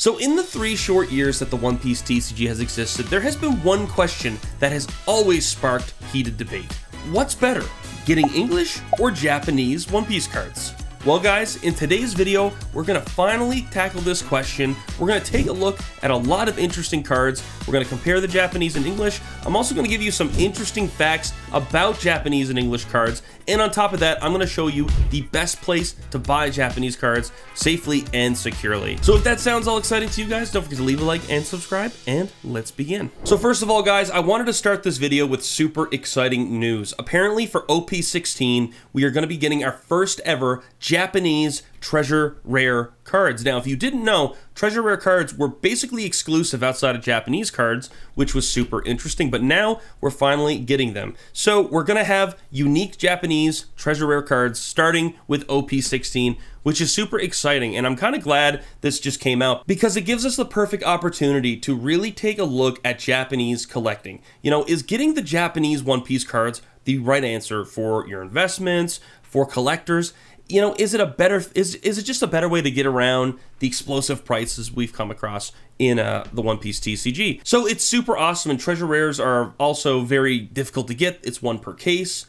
So in the 3 short years that the One Piece TCG has existed, there has been one question that has always sparked heated debate. What's better, getting English or Japanese One Piece cards? Well guys, in today's video, we're going to finally tackle this question. We're going to take a look at a lot of interesting cards. We're going to compare the Japanese and English. I'm also going to give you some interesting facts about Japanese and English cards. And on top of that, I'm going to show you the best place to buy Japanese cards safely and securely. So if that sounds all exciting to you guys, don't forget to leave a like and subscribe, and let's begin. So first of all, guys, I wanted to start this video with super exciting news. Apparently for OP 16, we are going to be getting our first ever Japanese treasure rare cards. Now, if you didn't know, treasure rare cards were basically exclusive outside of Japanese cards, which was super interesting, but now we're finally getting them. So we're gonna have unique Japanese treasure rare cards starting with OP 16, which is super exciting, and I'm kind of glad this just came out because it gives us the perfect opportunity to really take a look at Japanese collecting. You know, is getting the Japanese One Piece cards the right answer for your investments, for collectors? You know, is it just a better way to get around the explosive prices we've come across in the One Piece TCG? So it's super awesome, and treasure rares are also very difficult to get. It's one per case.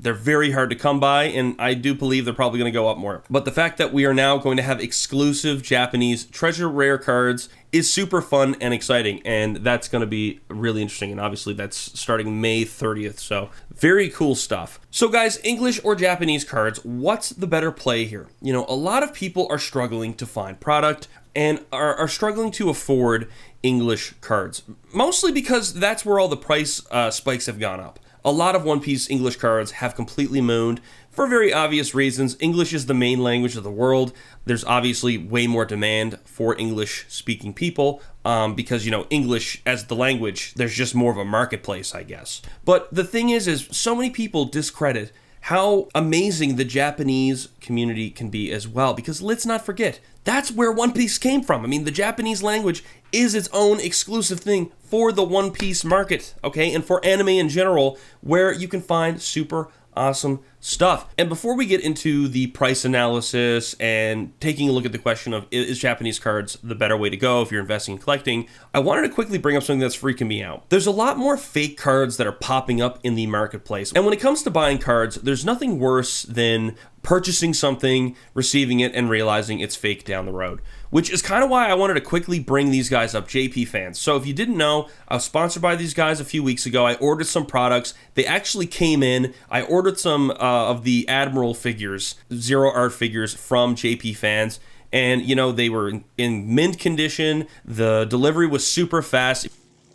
They're very hard to come by, and I do believe they're probably going to go up more. But the fact that we are now going to have exclusive Japanese treasure rare cards is super fun and exciting, and that's going to be really interesting. And obviously that's starting May 30th, so very cool stuff. So guys, English or Japanese cards, what's the better play here? You know, a lot of people are struggling to find product and are struggling to afford English cards, mostly because that's where all the price spikes have gone up. A lot of One Piece English cards have completely mooned for very obvious reasons. English is the main language of the world. There's obviously way more demand for English-speaking people because, you know, English as the language, there's just more of a marketplace, I guess. But the thing is so many people discredit how amazing the Japanese community can be as well, because let's not forget, that's where One Piece came from. I mean, the Japanese language is its own exclusive thing for the One Piece market, okay, and for anime in general, where you can find super awesome stuff. And before we get into the price analysis and taking a look at the question of is Japanese cards the better way to go if you're investing in collecting, I wanted to quickly bring up something that's freaking me out. There's a lot more fake cards that are popping up in the marketplace. And when it comes to buying cards, there's nothing worse than purchasing something, receiving it, and realizing it's fake down the road, which is kind of why I wanted to quickly bring these guys up, JPFans. So if you didn't know, I was sponsored by these guys a few weeks ago. I ordered some products. They actually came in. I ordered some of the Admiral figures, Zero Art figures from JPFans. And, you know, they were in mint condition. The delivery was super fast.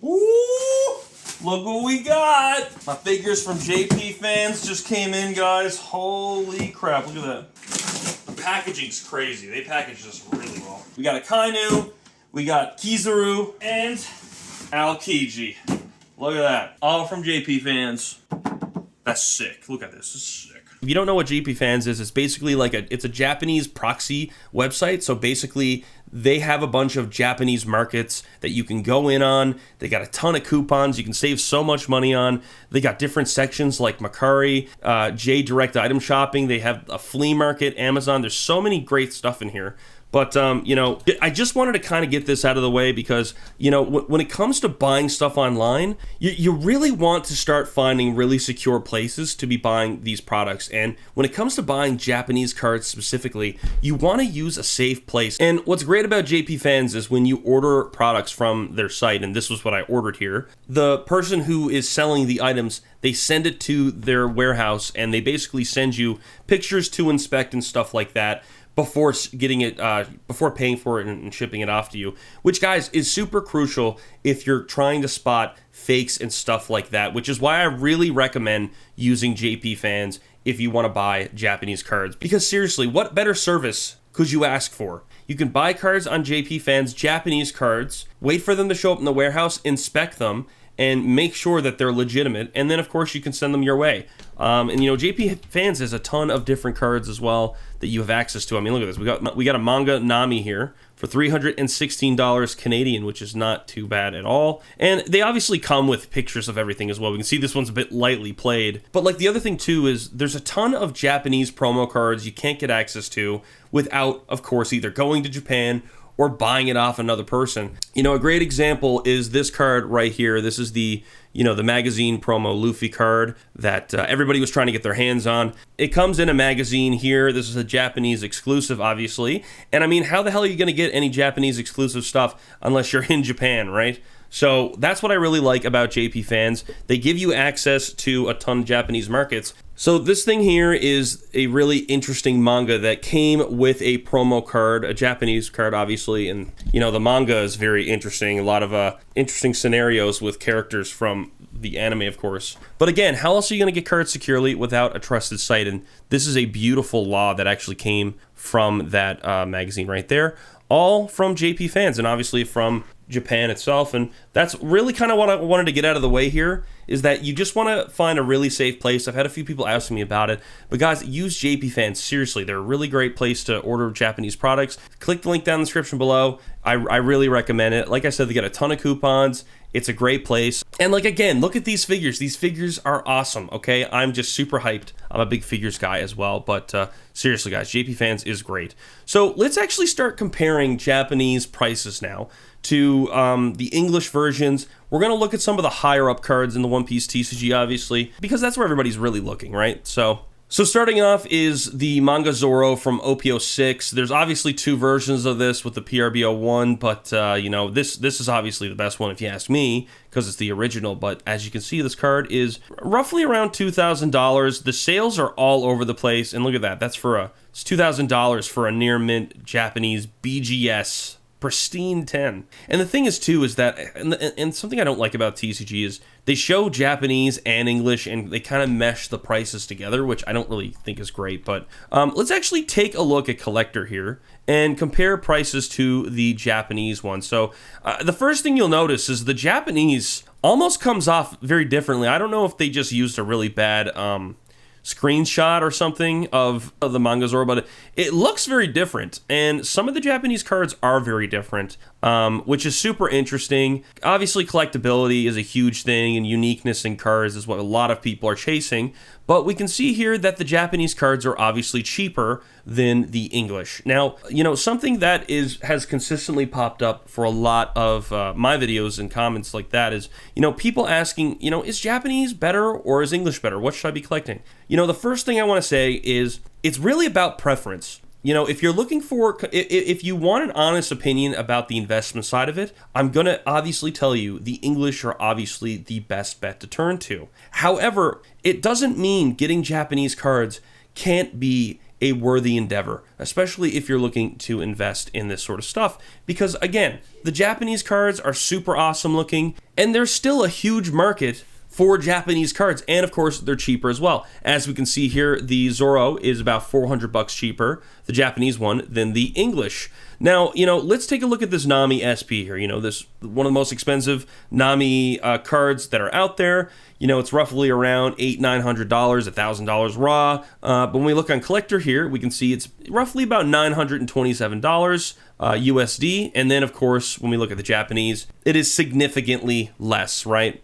Ooh, look what we got. My figures from JPFans just came in, guys. Holy crap, look at that. The packaging's crazy. They packaged this really well. We got a Kainu, we got Kizaru, and Aokiji. Look at that. All from JPFans. That's sick. Look at this. This is sick. If you don't know what JPFans is, it's basically like it's a Japanese proxy website. So basically, they have a bunch of Japanese markets that you can go in on. They got a ton of coupons you can save so much money on. They got different sections like Mercari, J Direct Item Shopping. They have a flea market, Amazon. There's so many great stuff in here. But, you know, I just wanted to kind of get this out of the way because, you know, when it comes to buying stuff online, you really want to start finding really secure places to be buying these products. And when it comes to buying Japanese cards specifically, you want to use a safe place. And what's great about JPFans is when you order products from their site, and this was what I ordered here, the person who is selling the items, they send it to their warehouse and they basically send you pictures to inspect and stuff like that before getting it, before paying for it and shipping it off to you, which, guys, is super crucial if you're trying to spot fakes and stuff like that, which is why I really recommend using JPFans if you want to buy Japanese cards. Because seriously, what better service could you ask for? You can buy cards on JPFans, Japanese cards, wait for them to show up in the warehouse, inspect them, and make sure that they're legitimate, and then of course you can send them your way. And you know, JPFans has a ton of different cards as well that you have access to. I mean, look at this. We got a manga Nami here for $316 Canadian, which is not too bad at all. And they obviously come with pictures of everything as well. We can see this one's a bit lightly played. But like the other thing too is there's a ton of Japanese promo cards you can't get access to without, of course, either going to Japan or buying it off another person. You know, a great example is this card right here. This is the, you know, the magazine promo Luffy card that everybody was trying to get their hands on. It comes in a magazine here. This is a Japanese exclusive, obviously. And I mean, how the hell are you going to get any Japanese exclusive stuff unless you're in Japan, right? So that's what I really like about JPFans. They give you access to a ton of Japanese markets. So this thing here is a really interesting manga that came with a promo card, a Japanese card, obviously. And, you know, the manga is very interesting. A lot of interesting scenarios with characters from the anime, of course. But again, how else are you going to get cards securely without a trusted site? And this is a beautiful law that actually came from that magazine right there. All from JPFans and obviously from Japan itself. And that's really kind of what I wanted to get out of the way here, is that you just want to find a really safe place. I've had a few people asking me about it, but guys, use JPFans. Seriously, they're a really great place to order Japanese products. Click the link down in the description below. I really recommend it. Like I said, they got a ton of coupons. It's a great place. And like, again, look at these figures. These figures are awesome, okay? I'm just super hyped. I'm a big figures guy as well, but seriously, guys, JPFans is great. So let's actually start comparing Japanese prices now to the English versions. We're going to look at some of the higher up cards in the One Piece TCG, obviously, because that's where everybody's really looking, right? So starting off is the Manga Zoro from OP06. There's obviously two versions of this with the PRB01, but you know, this is obviously the best one if you ask me, because it's the original. But as you can see, this card is roughly around $2,000. The sales are all over the place, and look at that. That's for it's $2,000 for a near mint Japanese BGS pristine 10. And the thing is too is that, and something I don't like about TCG is they show Japanese and English and they kind of mesh the prices together, which I don't really think is great. But let's actually take a look at Collector here and compare prices to the Japanese one. So the first thing you'll notice is the Japanese almost comes off very differently. I don't know if they just used a really bad screenshot or something of the Manga Zoro, but it looks very different, and some of the Japanese cards are very different, which is super interesting. Obviously, collectability is a huge thing, and uniqueness in cards is what a lot of people are chasing, but we can see here that the Japanese cards are obviously cheaper than the English. Now, you know, something that has consistently popped up for a lot of my videos and comments like that is, you know, people asking, you know, is Japanese better or is English better? What should I be collecting? You know, the first thing I want to say is it's really about preference. You know, if you're looking for, if you want an honest opinion about the investment side of it, I'm going to obviously tell you the English are obviously the best bet to turn to. However, it doesn't mean getting Japanese cards can't be a worthy endeavor, especially if you're looking to invest in this sort of stuff. Because again, the Japanese cards are super awesome looking, and there's still a huge market for Japanese cards, and of course they're cheaper as well. As we can see here, the Zoro is about $400 cheaper, the Japanese one, than the English. Now, you know, let's take a look at this Nami SP here. You know, this one of the most expensive Nami cards that are out there. You know, it's roughly around $800-900, $1,000 raw. But when we look on Collector here, we can see it's roughly about $927 USD. And then, of course, when we look at the Japanese, it is significantly less, right?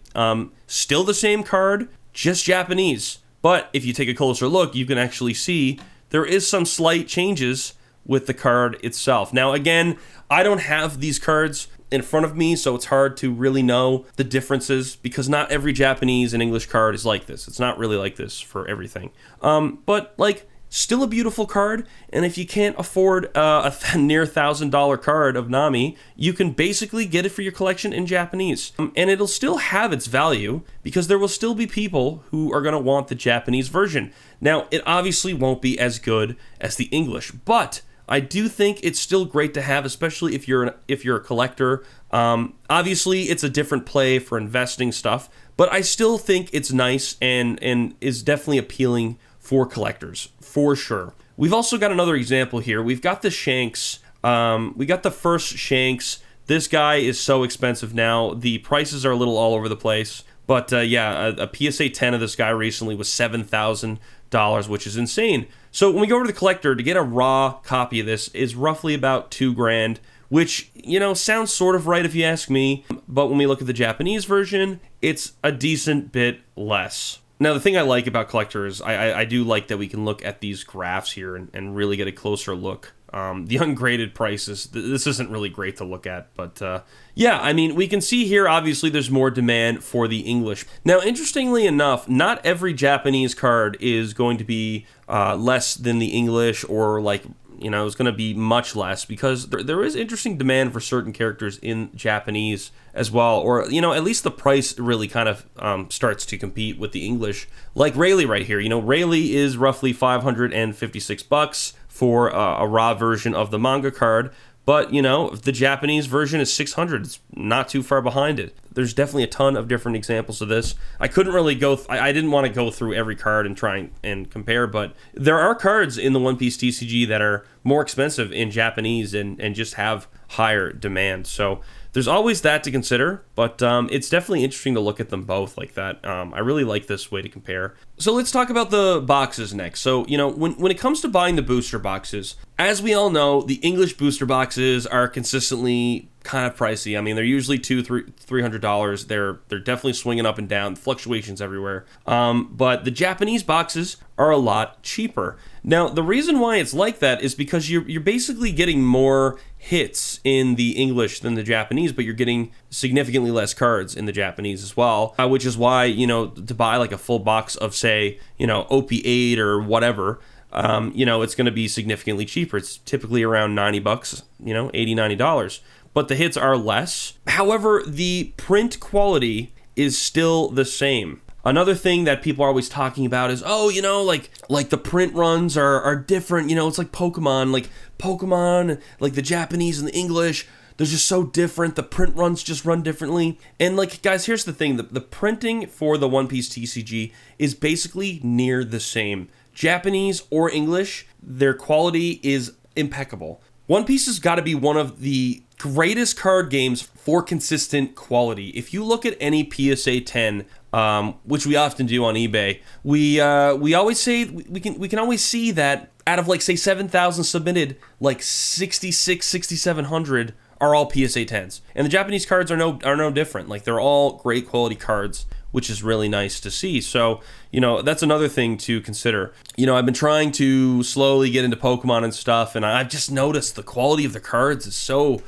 Still the same card, just Japanese. But if you take a closer look, you can actually see there is some slight changes with the card itself. Now, again, I don't have these cards in front of me, so it's hard to really know the differences because not every Japanese and English card is like this. It's not really like this for everything. But like, still a beautiful card, and if you can't afford a near $1,000 card of Nami, you can basically get it for your collection in Japanese. And it'll still have its value because there will still be people who are going to want the Japanese version. Now, it obviously won't be as good as the English, but I do think it's still great to have, especially if you're a collector. Obviously, it's a different play for investing stuff, but I still think it's nice and is definitely appealing for collectors, for sure. We've also got another example here. We've got the Shanks. We got the first Shanks. This guy is so expensive now. The prices are a little all over the place. But yeah, a PSA 10 of this guy recently was $7,000, which is insane. So when we go over to the collector, to get a raw copy of this is roughly about $2,000, which, you know, sounds sort of right if you ask me. But when we look at the Japanese version, it's a decent bit less. Now, the thing I like about collectors, I do like that we can look at these graphs here and really get a closer look The ungraded prices, this isn't really great to look at, but yeah, I mean, we can see here, obviously, there's more demand for the English. Now, interestingly enough, not every Japanese card is going to be less than the English, or like, you know, it's going to be much less, because there is interesting demand for certain characters in Japanese as well, or, you know, at least the price really kind of starts to compete with the English. Like Rarity right here, you know, Rarity is roughly $556 for a raw version of the manga card, but, you know, the Japanese version is $600. It's not too far behind it. There's definitely a ton of different examples of this. I couldn't really I didn't want to go through every card and try and compare, but there are cards in the One Piece TCG that are more expensive in Japanese and just have higher demand. So there's always that to consider, but it's definitely interesting to look at them both like that. I really like this way to compare. So let's talk about the boxes next. So, you know, when it comes to buying the booster boxes, as we all know, the English booster boxes are consistently kind of pricey. I mean, they're usually $300. They're definitely swinging up and down, fluctuations everywhere. But the Japanese boxes are a lot cheaper. Now, the reason why it's like that is because you're basically getting more hits in the English than the Japanese, but you're getting significantly less cards in the Japanese as well, which is why, you know, to buy like a full box of, say, you know, OP8 or whatever, you know, it's going to be significantly cheaper. It's typically around $90, you know, $80, $90. But the hits are less. However, the print quality is still the same. Another thing that people are always talking about is, oh, you know, like the print runs are different. You know, it's like Pokemon, like the Japanese and the English, they're just so different. The print runs just run differently. And like, guys, here's the thing. The printing for the One Piece TCG is basically near the same. Japanese or English, their quality is impeccable. One Piece has got to be one of the greatest card games for consistent quality. If you look at any PSA 10, which we often do on eBay, we always say we can always see that out of, like, say 7,000 submitted, like 6,700 are all PSA 10s, and the Japanese cards are no different. Like, they're all great quality cards, which is really nice to see. So, you know, that's another thing to consider. You know, I've been trying to slowly get into Pokemon and stuff, and I've just noticed the quality of the cards is so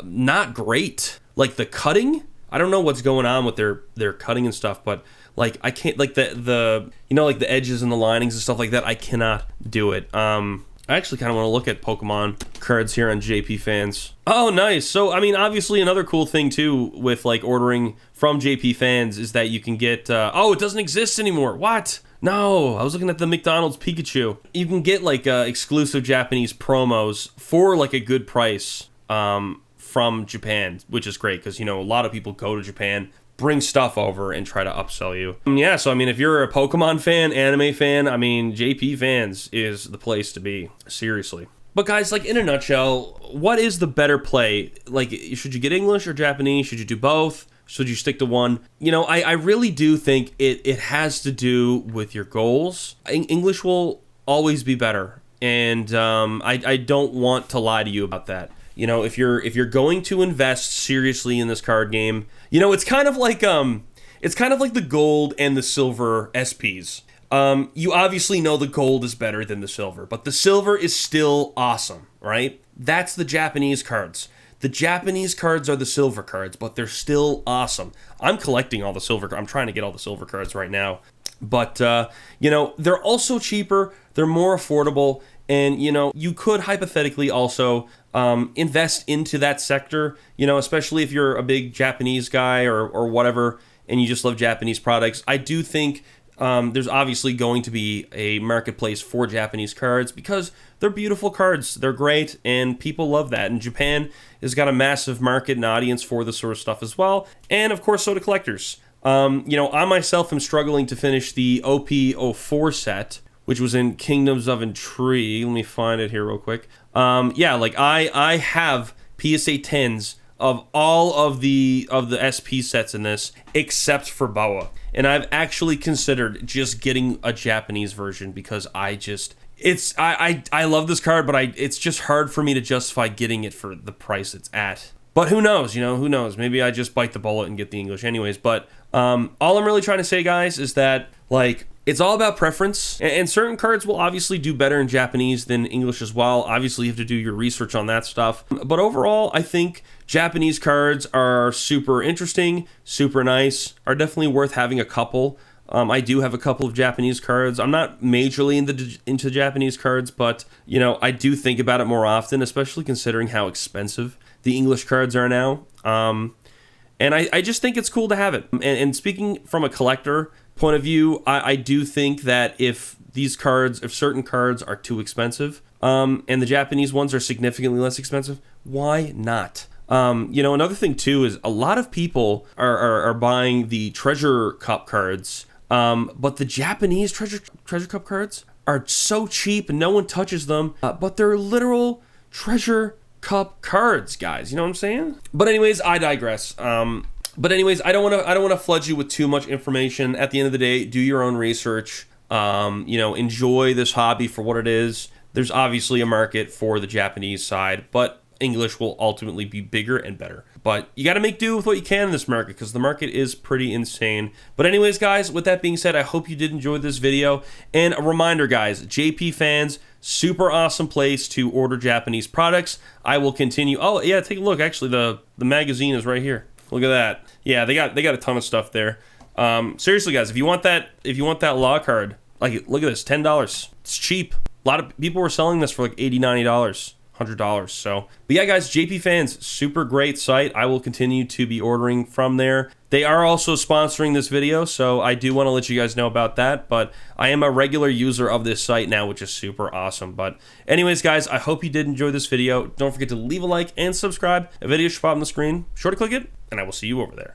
not great. Like, the cutting, I don't know what's going on with their cutting and stuff, but like, I can't, like the you know, like the edges and the linings and stuff like that, I cannot do it. I actually kind of want to look at Pokemon cards here on JPFans. Oh, nice. So, I mean, obviously another cool thing too with like ordering from JPFans is that you can get, oh, it doesn't exist anymore. What? No, I was looking at the McDonald's Pikachu. You can get like exclusive Japanese promos for like a good price from Japan, which is great because, you know, a lot of people go to Japan, bring stuff over and try to upsell you. Yeah, so I mean, if you're a Pokemon fan, anime fan, I mean, JPFans is the place to be, seriously. But guys, like, in a nutshell, what is the better play? Like, should you get English or Japanese? Should you do both? Should you stick to one? You know, I really do think it has to do with your goals. English will always be better, and I don't want to lie to you about that. You know, if you're going to invest seriously in this card game, you know, it's kind of like the gold and the silver SPs. You obviously know the gold is better than the silver, but the silver is still awesome, right? That's the Japanese cards. The Japanese cards are the silver cards, but they're still awesome. I'm collecting all the silver. I'm trying to get all the silver cards right now, but you know, they're also cheaper. They're more affordable. And, you know, you could hypothetically also invest into that sector, you know, especially if you're a big Japanese guy or whatever, and you just love Japanese products. I do think there's obviously going to be a marketplace for Japanese cards because they're beautiful cards. They're great, and people love that. And Japan has got a massive market and audience for this sort of stuff as well. And, of course, so do collectors. You know, I myself am struggling to finish the OP04 set, which was in Kingdoms of Intrigue. Let me find it here real quick. Yeah, like I have PSA 10s of all of the SP sets in this, except for Boa. And I've actually considered just getting a Japanese version because I love this card, but it's just hard for me to justify getting it for the price it's at. But who knows, you know, who knows? Maybe I just bite the bullet and get the English anyways. But all I'm really trying to say, guys, is that, like, It's all about preference, and certain cards will obviously do better in Japanese than English as well. Obviously, you have to do your research on that stuff. But overall, I think Japanese cards are super interesting, super nice, are definitely worth having a couple. I do have a couple of Japanese cards. I'm not majorly into Japanese cards, but, you know, I do think about it more often, especially considering how expensive the English cards are now. And I just think it's cool to have it. And speaking from a collector point of view, I do think that if certain cards are too expensive, and the Japanese ones are significantly less expensive, why not? You know, another thing too is a lot of people are buying the Treasure Cup cards, but the Japanese Treasure Cup cards are so cheap and no one touches them, but they're literal Treasure Cup cards, guys. You know what I'm saying? But anyways, I digress. But anyways, I don't want to flood you with too much information. At the end of the day, do your own research. You know, enjoy this hobby for what it is. There's obviously a market for the Japanese side, but English will ultimately be bigger and better. But you got to make do with what you can in this market, because the market is pretty insane. But anyways, guys, with that being said, I hope you did enjoy this video. And a reminder, guys, JPFans, super awesome place to order Japanese products. I will continue. Oh yeah, take a look. Actually, the magazine is right here. Look at that. Yeah, they got a ton of stuff there. Seriously, guys, if you want that law card, like, look at this, $10. It's cheap. A lot of people were selling this for like $80, $90, $100. So, but yeah, guys, JPFans, super great site. I will continue to be ordering from there. They are also sponsoring this video, so I do want to let you guys know about that. But I am a regular user of this site now, which is super awesome. But anyways, guys, I hope you did enjoy this video. Don't forget to leave a like and subscribe. A video should pop on the screen. Sure to click it, and I will see you over there.